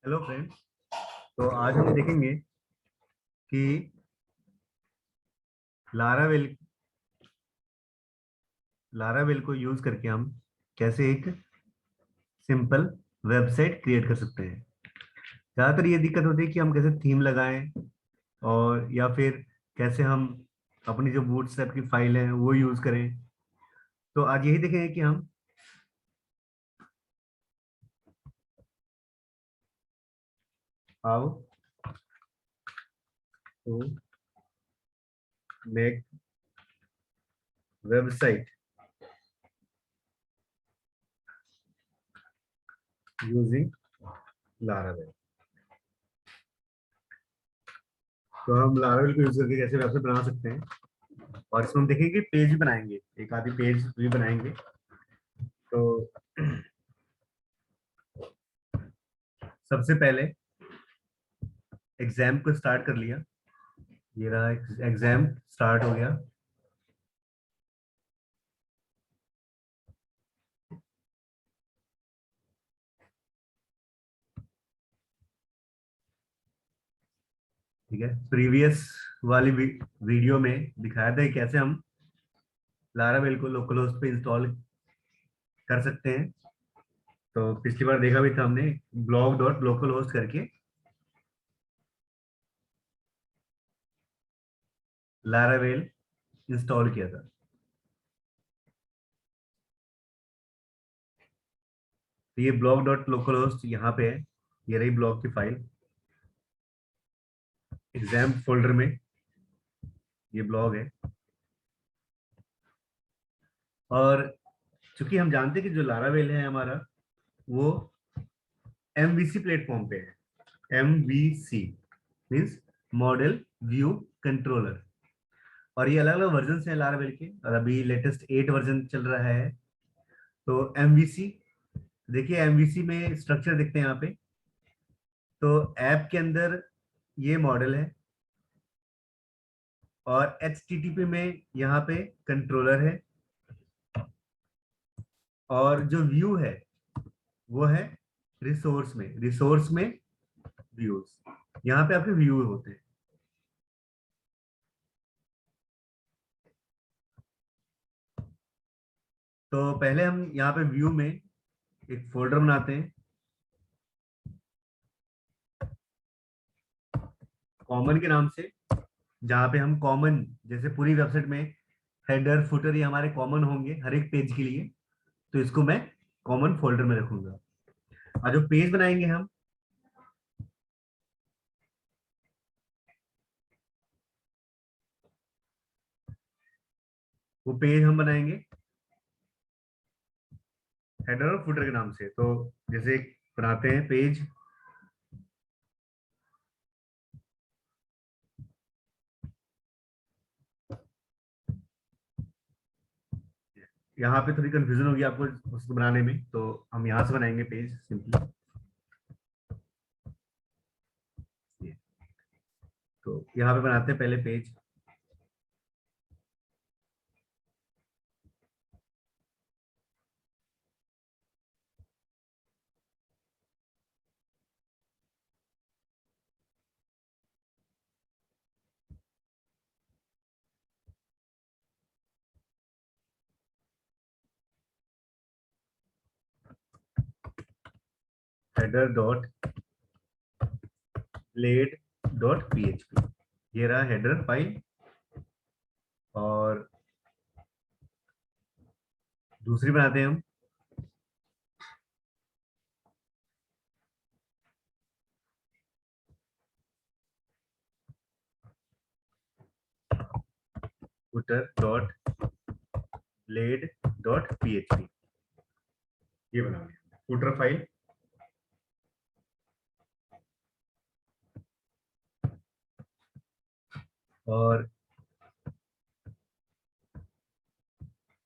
Hello friends. तो आज हम देखेंगे कि लारावेल लारावेल को यूज करके हम कैसे एक सिंपल वेबसाइट क्रिएट कर सकते हैं। ज़्यादातर ये दिक्कत होती है कि हम कैसे थीम लगाएं और या फिर कैसे हम अपनी जो बूटस्ट्रैप की फाइल है वो यूज करें। तो आज यही देखेंगे कि हम how to make website using Laravel. तो हम लारावेल को यूज करके कैसे वेबसाइट बना सकते हैं और इसमें हम देखेंगे कि पेज भी बनाएंगे, एक आधी पेज भी बनाएंगे। तो सबसे पहले एग्जाम को स्टार्ट कर लिया। ये रहा, एग्जाम स्टार्ट हो गया। ठीक है, प्रीवियस वाली वीडियो में दिखाया था कि कैसे हम लारावेल को लोकल होस्ट पे इंस्टॉल कर सकते हैं। तो पिछली बार देखा भी था हमने, ब्लॉग डॉट लोकल होस्ट करके लारावेल इंस्टॉल किया था। तो ये ब्लॉग डॉट लोकल होस्ट यहाँ पे है, ये रही ब्लॉग की फाइल। एग्जाम फोल्डर में ये ब्लॉग है। और चूंकि हम जानते हैं कि जो लारावेल है हमारा, वो एमवीसी प्लेटफॉर्म पे है। MVC means model view controller. और ये अलग अलग वर्जन हैं लारावेल के, और अभी लेटेस्ट 8 वर्जन चल रहा है। तो एमवीसी, देखिए एमवीसी में स्ट्रक्चर देखते हैं यहाँ पे। तो ऐप के अंदर ये मॉडल है, और एचटीटीपी में यहाँ पे कंट्रोलर है, और जो व्यू है वो है रिसोर्स में व्यूज। यहाँ पे आपके व्यू होते हैं। तो पहले हम यहाँ पे व्यू में एक फोल्डर बनाते हैं कॉमन के नाम से, जहाँ पे हम कॉमन, जैसे पूरी वेबसाइट में हेडर फुटर ये हमारे कॉमन होंगे हर एक पेज के लिए, तो इसको मैं कॉमन फोल्डर में रखूंगा। और जो पेज बनाएंगे हम, वो पेज हम बनाएंगे हेडर और फुटर के नाम से। तो जैसे बनाते हैं पेज, यहाँ पे थोड़ी कंफ्यूजन होगी आपको उसको बनाने में, तो हम यहाँ से बनाएंगे पेज सिंपली। तो यहाँ पे बनाते हैं पहले page. Header dot blade dot PHP, ये रहा हेडर फाइल। और दूसरी बनाते हैं हम footer dot blade dot PHP, ये बना लिया फुटर फाइल। और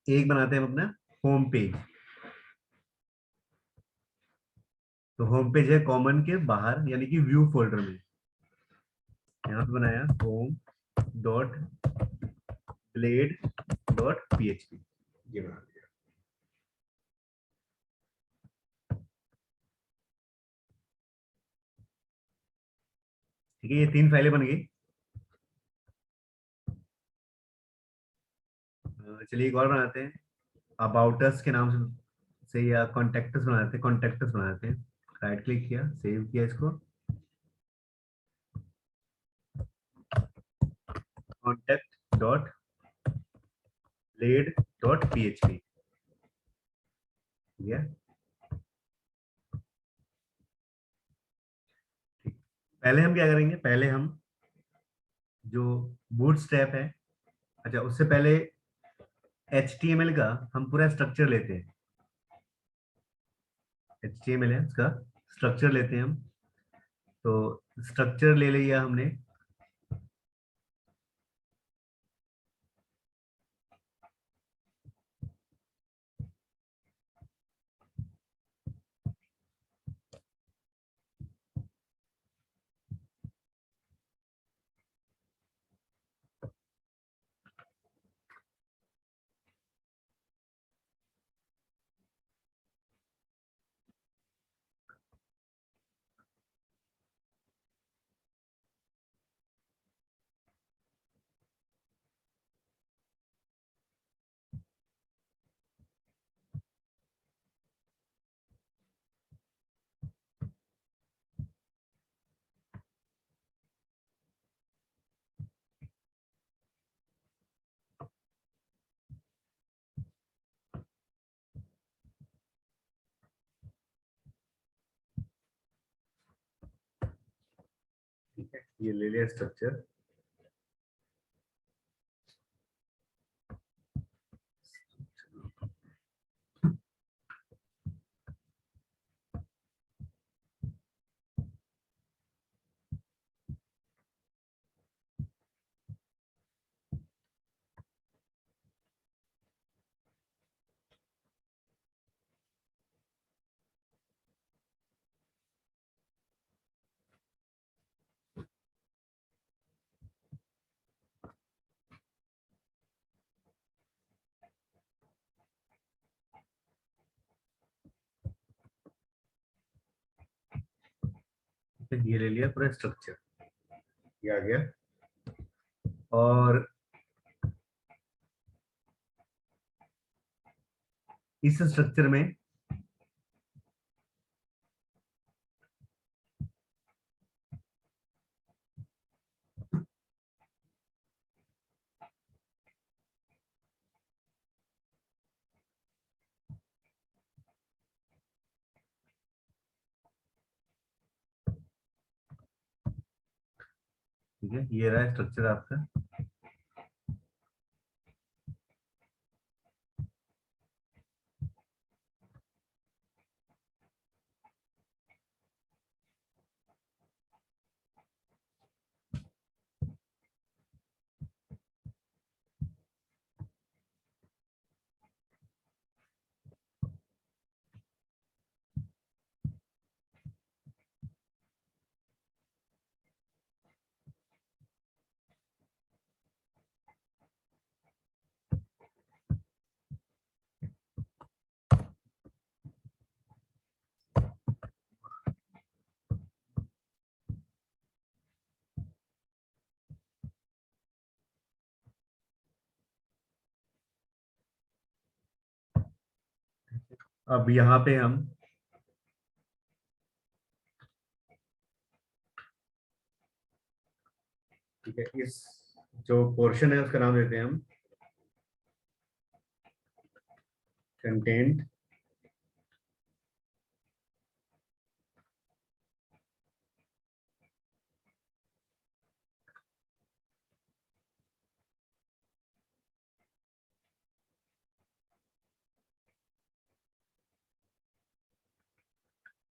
एक बनाते हैं हम अपना होम पेज। तो होम पेज है कॉमन के बाहर, यानी कि व्यू फोल्डर में। यहाँ पे बनाया home dot blade dot PHP, ये बना दिया। ठीक है, ये 3 फाइलें बन गई। चलिए एक और बनाते हैं, अबाउट अस के नाम से या कॉन्टेक्टस बनाते हैं, कॉन्टेक्टस बनाते हैं। राइट क्लिक किया, सेव किया इसको, contact dot blade dot php। ठीक है, ठीक। पहले हम क्या करेंगे, पहले हम जो बूटस्ट्रैप है, अच्छा उससे पहले HTML का हम पूरा स्ट्रक्चर लेते हैं। HTML है, उसका स्ट्रक्चर लेते हैं हम। तो स्ट्रक्चर ले लिया हमने। ठीक है, ये ले लिया स्ट्रक्चर। ये ले लिया पूरा स्ट्रक्चर, ये आ गया। और इस स्ट्रक्चर में ठीक है, ये रहा स्ट्रक्चर आपका। अब यहाँ पे हम ठीक है, इस जो पोर्शन है उसका नाम देते हैं हम कंटेंट।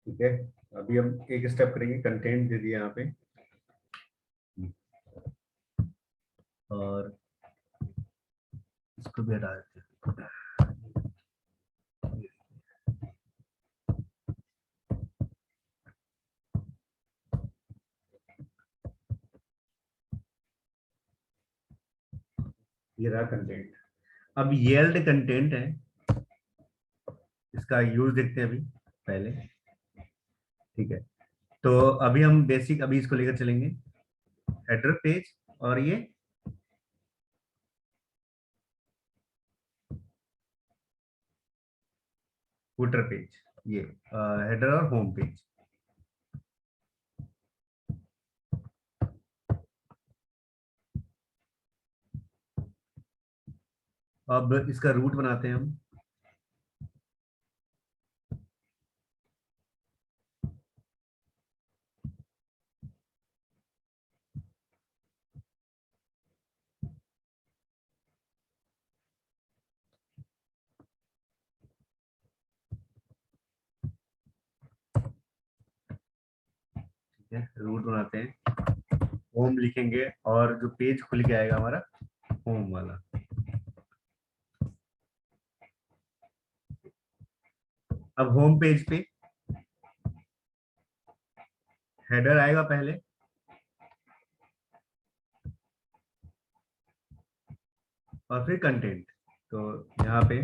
ठीक है, अभी हम एक स्टेप करेंगे, कंटेंट दे दिया यहाँ पे। और इसको भी हटा देते हैं। ये रहा कंटेंट। अब येल्ड कंटेंट है, इसका यूज देखते हैं अभी पहले। ठीक है, तो अभी हम बेसिक अभी इसको लेकर चलेंगे। हेडर पेज और ये फुटर पेज, ये हेडर और होम पेज। अब इसका रूट बनाते हैं हम। ठीक है, रूट बनाते हैं, होम लिखेंगे और जो पेज खुल के आएगा हमारा होम वाला। अब होम पेज पे हेडर आएगा पहले, और फिर कंटेंट। तो यहाँ पे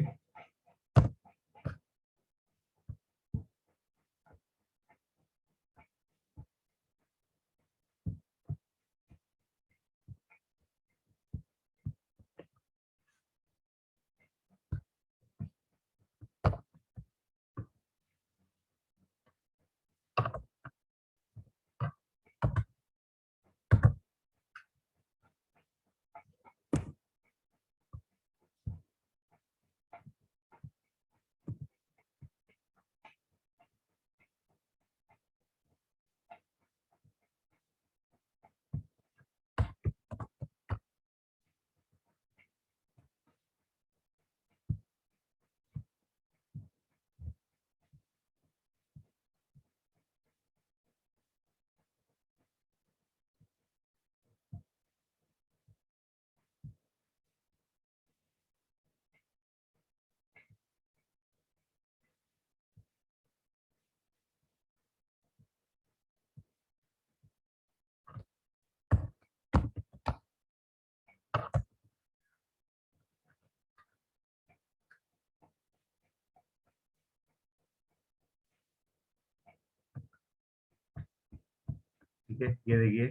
ठीक है, ये देखिए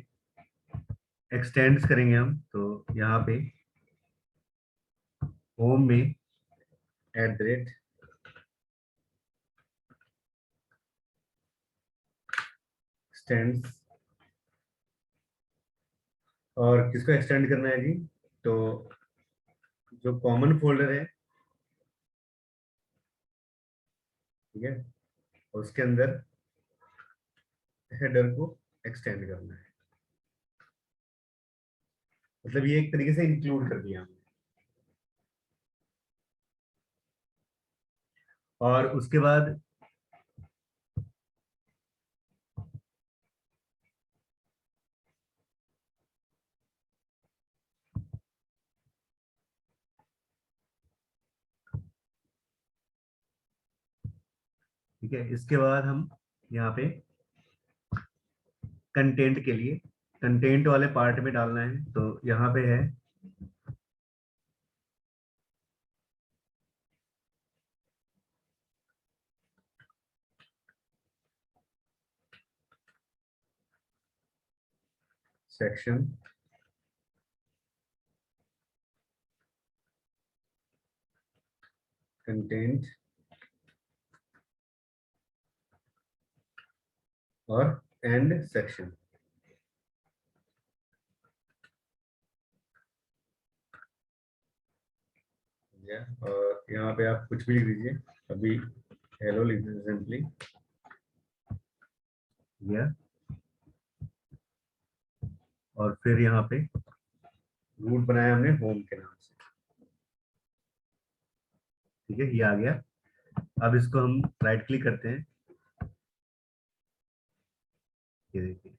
एक्सटेंड्स करेंगे हम, तो यहाँ पे होम में @ एक्सटेंड्स, और किसको एक्सटेंड करना है जी, तो जो कॉमन फोल्डर है, ठीक है, उसके अंदर हेडर को एक्सटेंड करना है। मतलब ये एक तरीके से इंक्लूड कर दिया हमने। और उसके बाद ठीक है, इसके बाद हम यहाँ पे कंटेंट के लिए कंटेंट वाले पार्ट में डालना है, तो यहाँ पे है सेक्शन, कंटेंट और एंड सेक्शन। और यहाँ पे आप कुछ भी लिख दीजिए, अभी हेलो लिख दीजिए सिंपली, या और फिर यहाँ पे रूट बनाया हमने होम के नाम से। ठीक है, ये आ गया। अब इसको हम राइट क्लिक करते हैं, ये देखिए,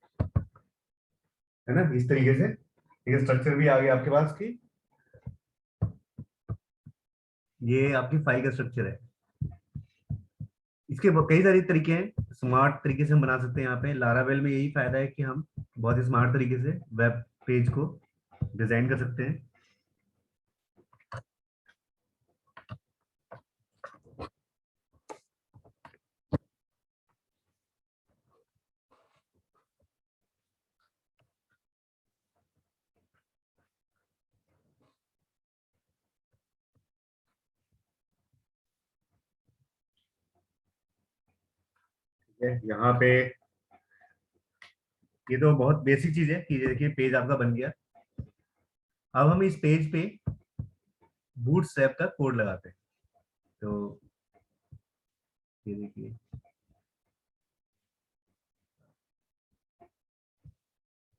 है ना, इस तरीके से एक स्ट्रक्चर भी आ गया आपके पास की। ये आपकी फाइल का स्ट्रक्चर है। इसके कई सारे तरीके हैं, स्मार्ट तरीके से हम बना सकते हैं। यहाँ पे लारावेल में यही फायदा है कि हम बहुत ही स्मार्ट तरीके से वेब पेज को डिजाइन कर सकते हैं। है, यहाँ पे ये तो बहुत बेसिक चीज है कि ये देखिए पेज आपका बन गया। अब हम इस पेज पे बूटस्ट्रैप का कोड लगाते हैं। तो ये देखिए,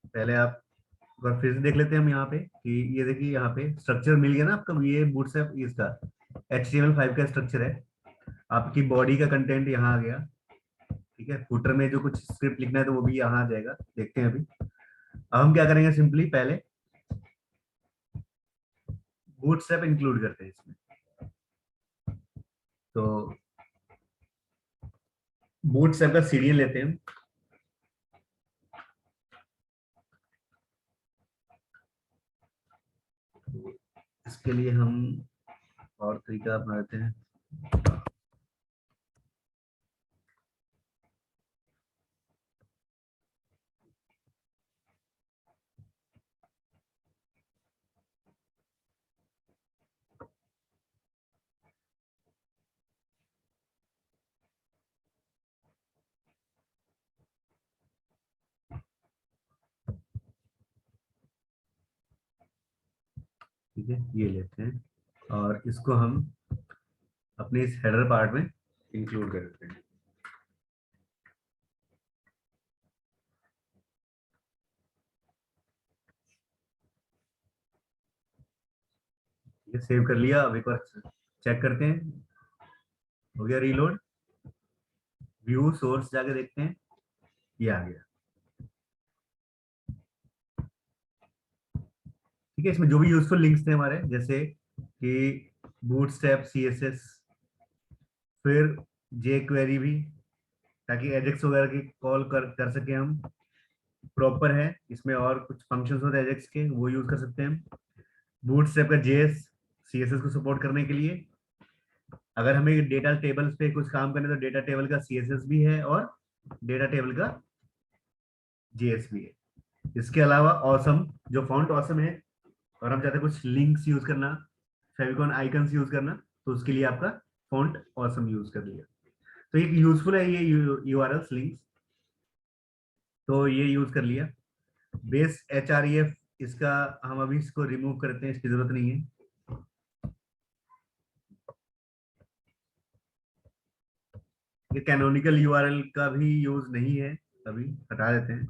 पहले आप एक बार फिर से देख लेते हैं हम यहाँ पे कि ये देखिए यहाँ पे स्ट्रक्चर मिल गया ना आपका, ये बूटस्ट्रैप इसका HTML5 का स्ट्रक्चर है। आपकी बॉडी का कंटेंट यहाँ आ गया, ठीक है। फुटर में जो कुछ स्क्रिप्ट लिखना है तो वो भी यहाँ आ जाएगा, देखते हैं अभी। अब हम क्या करेंगे, सिंपली पहले बूटस्ट्रैप इंक्लूड करते हैं इसमें। तो बूटस्ट्रैप का सीरियल लेते हैं। तो इसके लिए हम और तरीका अपना लेते हैं। ठीक है, ये लेते हैं और इसको हम अपने इस हेडर पार्ट में इंक्लूड कर देते हैं। ये सेव कर लिया। अब एक बार चेक करते हैं, हो गया रीलोड। व्यू सोर्स जाके देखते हैं, ये आ गया। ठीक है, इसमें जो भी यूजफुल लिंक्स थे हमारे, जैसे कि बूटस्ट्रैप CSS, फिर जे क्वेरी भी, ताकि एजेक्स वगैरह की कॉल कर सके हम, प्रॉपर है इसमें। और कुछ फंक्शंस होते हैं एजेक्स के, वो यूज कर सकते हैं। बूटस्ट्रैप का JS CSS को सपोर्ट करने के लिए। अगर हमें डेटा टेबल्स पे कुछ काम करना है तो डेटा टेबल का CSS भी है और डेटा टेबल का JS भी है। इसके अलावा ऑसम, जो फॉन्ट ऑसम है, और हम चाहते हैं कुछ लिंक्स यूज करना, फेविकॉन आइकन्स यूज करना, तो उसके लिए आपका फॉन्ट ऑसम यूज कर लिया। तो एक यूजफुल है ये URLs लिंक्स, तो ये यूज कर लिया। बेस HREF, इसका हम अभी इसको रिमूव करते हैं, इसकी जरूरत नहीं है। ये कैनोनिकल URL का भी यूज नहीं है, अभी हटा देते हैं।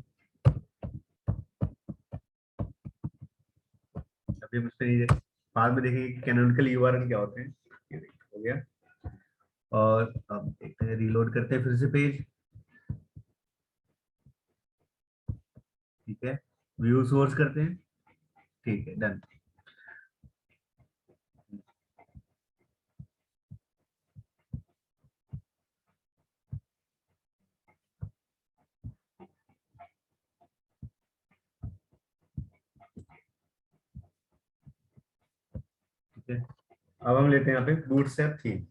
अभी हम इस पे बाद में देखेंगे कि कैनोनिकल URL क्या होते हैं। ये देखिए, हो गया। और अब देखते हैं, रीलोड करते हैं फिर से पेज। ठीक है, व्यू सोर्स करते हैं। ठीक है, डन। ठीक है, अब हम लेते हैं यहाँ पे बूटस्ट्रैप थीम।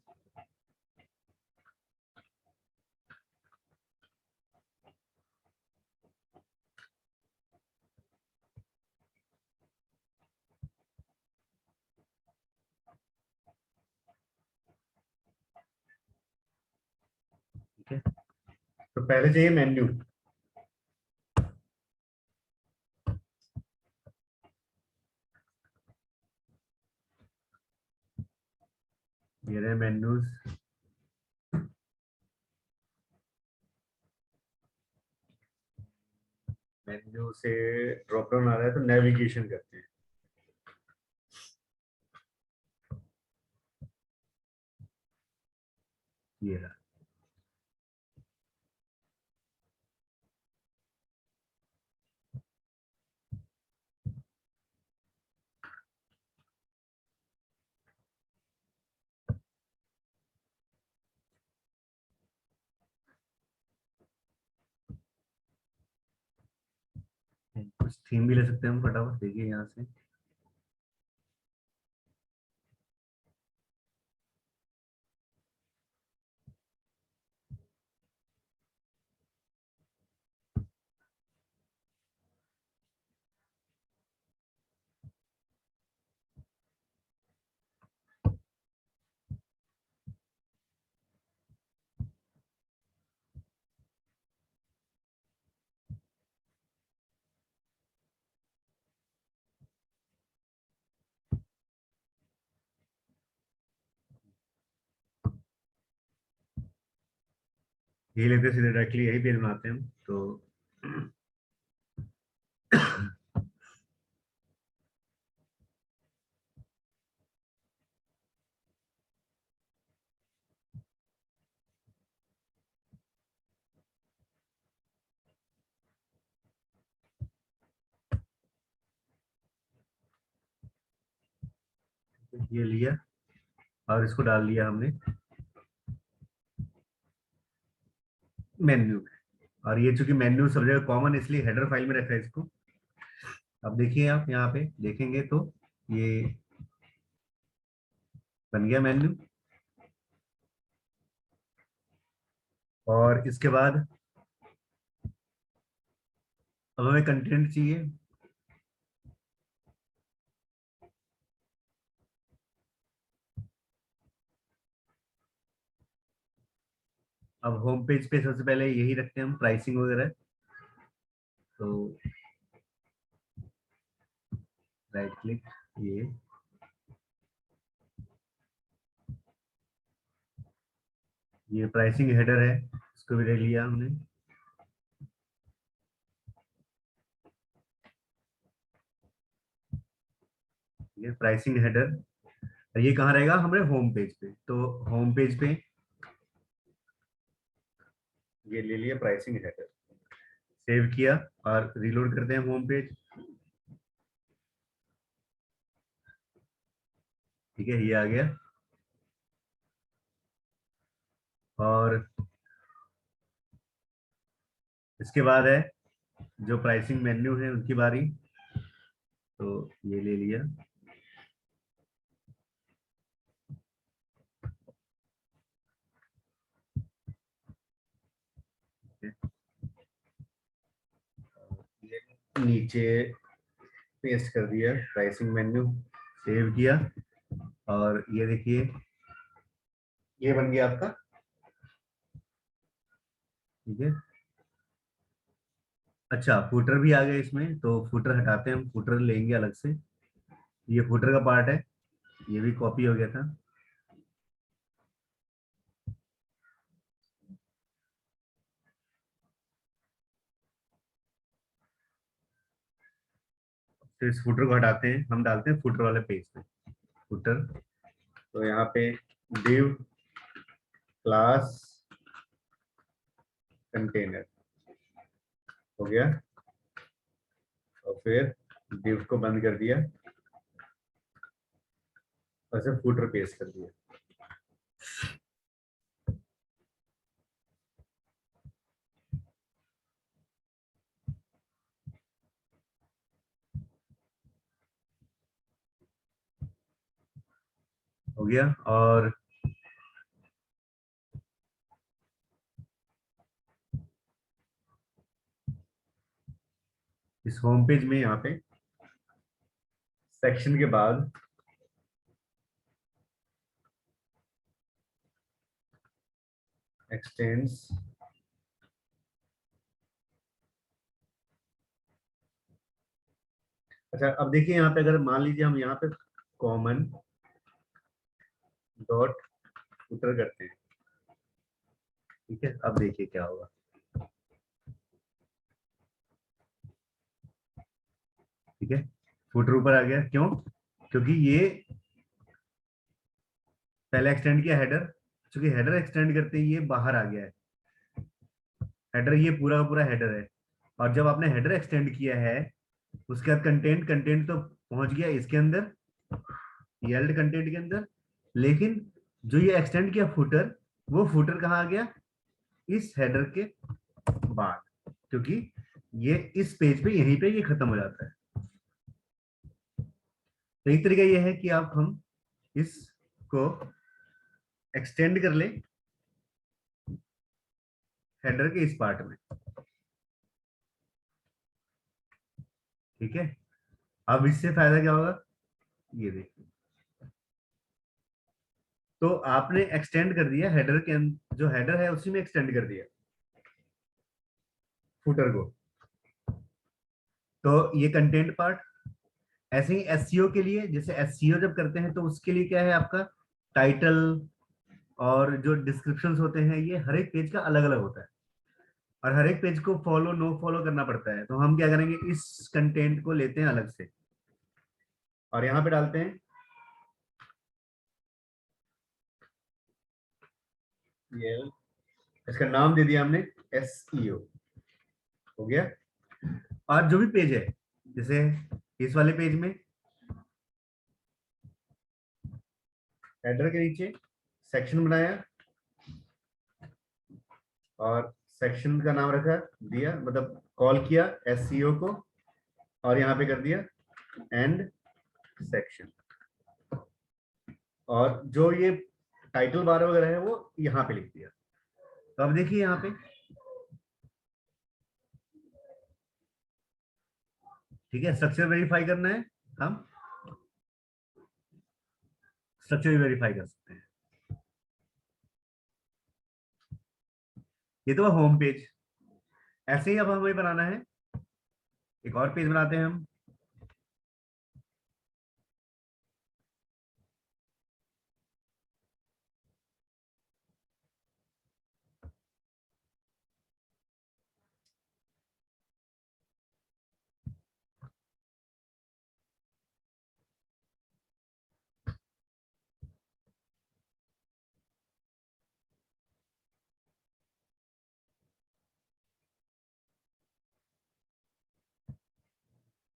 ठीक है, तो पहले चाहिए मेन्यू। ये रहे मेन्यूज। मेन्यू से ड्रॉप डाउन आ रहा है तो नेविगेशन करते हैं। ये रहा। कुछ थीम भी ले सकते हैं हम, फटाफट देखिए यहाँ से। ये लेते सीधे डायरेक्टली यही पेज बनाते हैं हम तो। ये लिया और इसको डाल दिया हमने मेन्यू में। और ये चूंकि मेन्यू सब जगह कॉमन है इसलिए हेडर फाइल में रखा है इसको। अब देखिए आप यहाँ पे देखेंगे तो ये बन गया मेन्यू। और इसके बाद अब हमें कंटेंट चाहिए। अब होम पेज पे सबसे पहले यही रखते हैं हम प्राइसिंग वगैरह। तो राइट क्लिक, ये प्राइसिंग हेडर है, इसको भी ले लिया हमने। ये प्राइसिंग हेडर, ये कहाँ रहेगा हमारे होम पेज पे। तो होम पेज पे ये ले लिया प्राइसिंग हेडर, सेव किया और रीलोड करते हैं होम पेज। ठीक है, ये आ गया। और इसके बाद है जो प्राइसिंग मेन्यू है उनकी बारी। तो ये ले लिया। ये नीचे पेस्ट कर दिया प्राइसिंग मेन्यू, सेव किया। और ये देखिए ये बन गया आपका। ठीक है, अच्छा फुटर भी आ गया इसमें, तो फुटर हटाते हैं हम, फुटर लेंगे अलग से। ये फुटर का पार्ट है, ये भी कॉपी हो गया था। तो इस फुटर को हटाते हैं, हम डालते हैं फुटर वाले पेज पे फुटर। तो यहाँ पे div क्लास कंटेनर हो गया। और फिर div को बंद कर दिया और फिर फुटर पेस्ट कर दिया। हो गया। और इस होम पेज में यहाँ पे सेक्शन के बाद एक्सटेंड्स, अच्छा अब देखिए यहाँ पे अगर मान लीजिए हम यहाँ पे कॉमन डॉट फुटर करते हैं। ठीक है, अब देखिए क्या होगा। ठीक है, फुटर ऊपर आ गया, क्यों? क्योंकि ये पहले एक्सटेंड किया हेडर, क्योंकि हेडर एक्सटेंड करते ही ये बाहर आ गया है। हेडर ये पूरा का पूरा हेडर है। और जब आपने हेडर एक्सटेंड किया है उसके बाद कंटेंट, कंटेंट तो पहुंच गया इसके अंदर, येल्ड कंटेंट के अंदर। लेकिन जो ये एक्सटेंड किया फुटर, वो फुटर कहाँ आ गया? इस हेडर के बाद, क्योंकि ये इस पेज पे यहीं पे ये खत्म हो जाता है। तो एक तरीका ये है कि आप हम इसको एक्सटेंड कर ले हेडर के इस पार्ट में। ठीक है, अब इससे फायदा क्या होगा, ये देखिए। तो आपने एक्सटेंड कर दिया हेडर के जो हेडर है उसी में एक्सटेंड कर दिया फुटर को। तो ये कंटेंट पार्ट। ऐसे ही एसईओ के लिए, जैसे एसईओ जब करते हैं तो उसके लिए क्या है आपका टाइटल, और जो डिस्क्रिप्शंस होते हैं ये हर एक पेज का अलग अलग होता है, और हर एक पेज को फॉलो नो फॉलो करना पड़ता है। तो हम क्या करेंगे, इस कंटेंट को लेते हैं अलग से और यहाँ पे डालते हैं ये, इसका नाम दे दिया हमने SEO, हो गया। और जो भी पेज है, जैसे इस वाले पेज में हेडर के नीचे सेक्शन बनाया और सेक्शन का नाम रखा दिया, मतलब कॉल किया SEO को, और यहाँ पे कर दिया एंड सेक्शन, और जो ये टाइटल बार वगैरह है वो यहाँ पे लिख दिया। तो अब देखिए यहाँ पे, ठीक है, स्ट्रक्चर वेरीफाई करना है, हम स्ट्रक्चर भी वेरीफाई कर सकते हैं। ये तो होम पेज। ऐसे ही अब हमें बनाना है, एक और पेज बनाते हैं हम।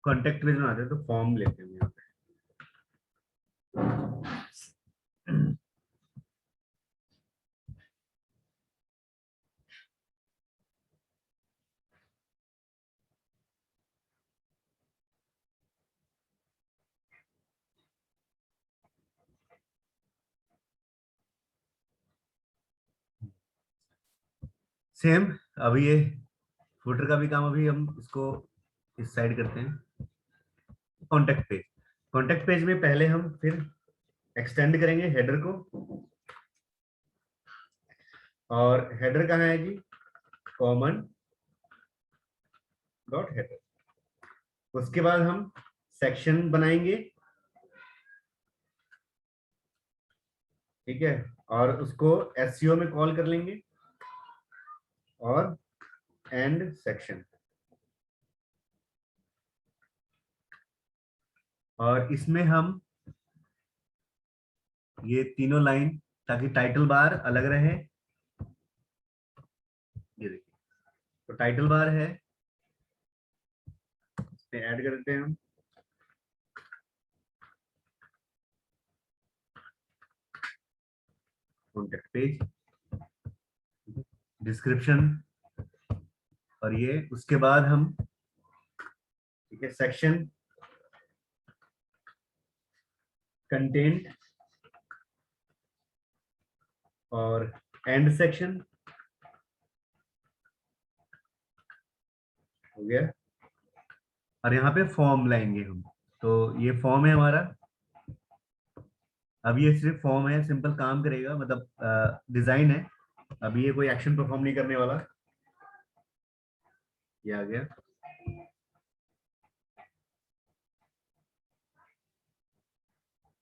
कॉन्टेक्ट पेज बनाते हैं, तो फॉर्म लेते हैं यहाँ पे। सेम, अभी ये फुटर का भी काम, अभी हम इसको इस साइड करते हैं। कॉन्टेक्ट पेज, कॉन्टेक्ट पेज में पहले हम फिर एक्सटेंड करेंगे हेडर को, और हेडर कहाँ है जी, कॉमन डॉट हेडर। उसके बाद हम सेक्शन बनाएंगे, ठीक है, और उसको SEO में कॉल कर लेंगे, और एंड सेक्शन, और इसमें हम ये तीनों लाइन, ताकि टाइटल बार अलग रहे, ये देखिए, तो टाइटल बार है, इसमें ऐड कर देते हैं हम, कॉन्टेक्ट पेज, डिस्क्रिप्शन, और ये उसके बाद हम, ठीक है, सेक्शन, कंटेंट, और एंड सेक्शन, हो गया। और यहाँ पे फॉर्म लाएंगे हम, तो ये फॉर्म है हमारा। अब ये सिर्फ फॉर्म है, सिंपल काम करेगा, मतलब डिजाइन है, अभी ये कोई एक्शन परफॉर्म नहीं करने वाला। ये आ गया,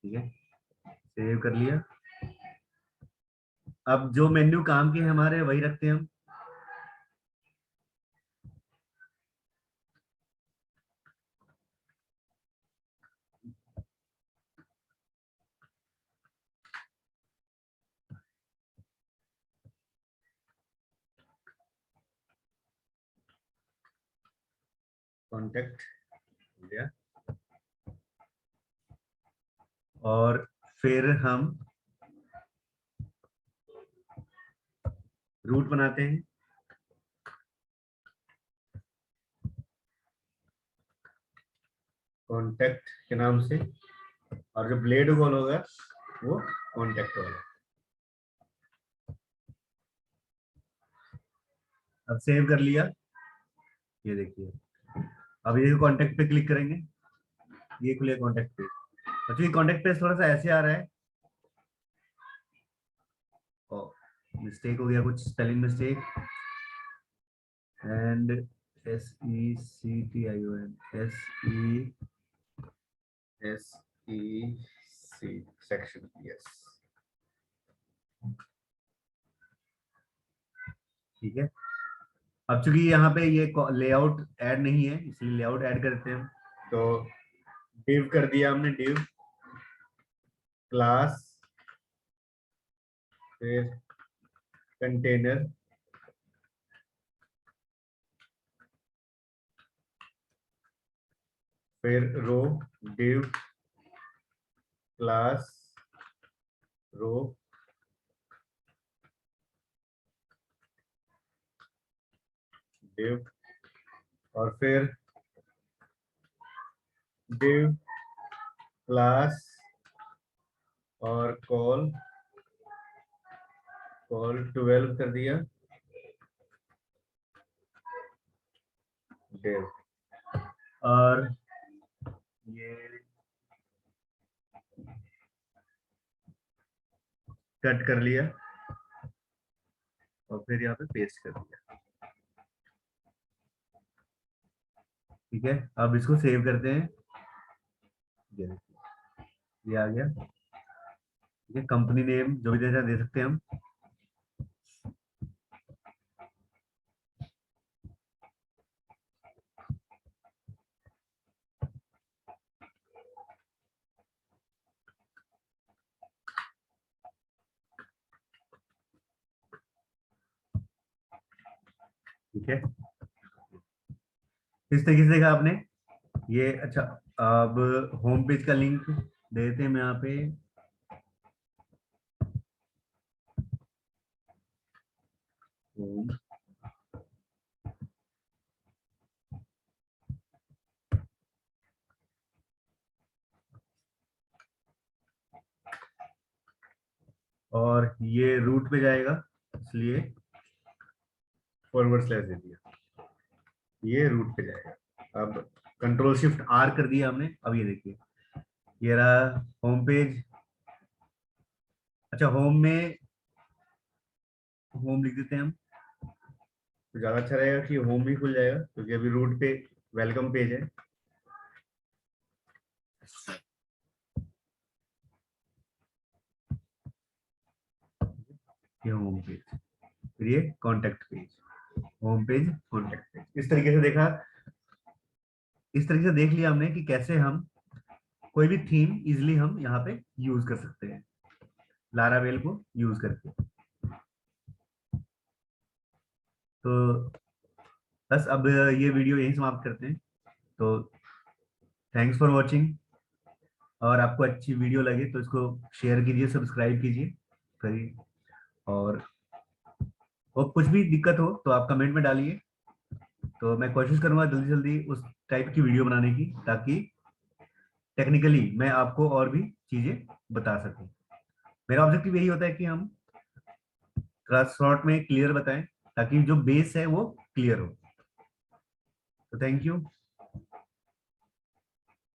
ठीक है, सेव कर लिया। अब जो मेन्यू काम के हमारे वही रखते हैं हम। कॉन्टेक्ट हो गया, और फिर हम रूट बनाते हैं, कॉन्टेक्ट के नाम से, और जो ब्लेड कॉल होगा वो कॉन्टेक्ट होगा। अब सेव कर लिया, ये देखिए, अब ये कॉन्टेक्ट पे क्लिक करेंगे, ये खुले contact page. Actually contact page थोड़ा सा ऐसे आ रहा है, मिस्टेक हो गया, कुछ spelling mistake, and SECTION SEC section, yes. ठीक है। अब चूंकि यहाँ पे ये लेआउट ऐड नहीं है, इसलिए लेआउट ऐड करते हैं हम। तो डिव कर दिया हमने, डिव क्लास, फिर कंटेनर, फिर रो, डिव क्लास रो, डिव, और फिर डिव क्लास और कॉल 12 कर दिया, डिव, और ये कट कर लिया और फिर यहाँ पे पेस्ट कर दिया। ठीक है, अब इसको सेव करते हैं। ये देखिए, ये आ गया। ठीक है, कंपनी नेम जो भी देना दे सकते हैं हम। ठीक है, इस तरीके से देखा आपने ये। अच्छा, अब होम पेज का लिंक दे देते हैं हम यहाँ पे। होम, और ये रूट पे जाएगा, इसलिए फॉरवर्ड स्लैश दे दिया, ये रूट पे जाएगा। अब कंट्रोल शिफ्ट आर कर दिया हमने। अब ये देखिए, ये रहा होम पेज। अच्छा, होम में होम लिख देते हैं हम, तो ज्यादा अच्छा रहेगा कि होम भी खुल जाएगा, क्योंकि अभी रूट पे वेलकम पेज है। ये होम पेज, फिर ये contact page, home page, contact page. इस तरीके से देखा, इस तरीके से देख लिया हमने कि कैसे हम कोई भी थीम इजिली हम यहाँ पे यूज कर सकते हैं, लारावेल को यूज करके। तो बस अब ये वीडियो यहीं समाप्त करते हैं। तो थैंक्स फॉर वॉचिंग, और आपको अच्छी वीडियो लगे तो इसको शेयर कीजिए, सब्सक्राइब कीजिए, करिए। और कुछ भी दिक्कत हो तो आप कमेंट में डालिए, तो मैं कोशिश करूंगा जल्दी जल्दी उस टाइप की वीडियो बनाने की, ताकि टेक्निकली मैं आपको और भी चीजें बता सकूं। मेरा ऑब्जेक्टिव यही होता है कि हम थोड़ा शॉर्ट में क्लियर बताएं, ताकि जो बेस है वो क्लियर हो। तो थैंक यू।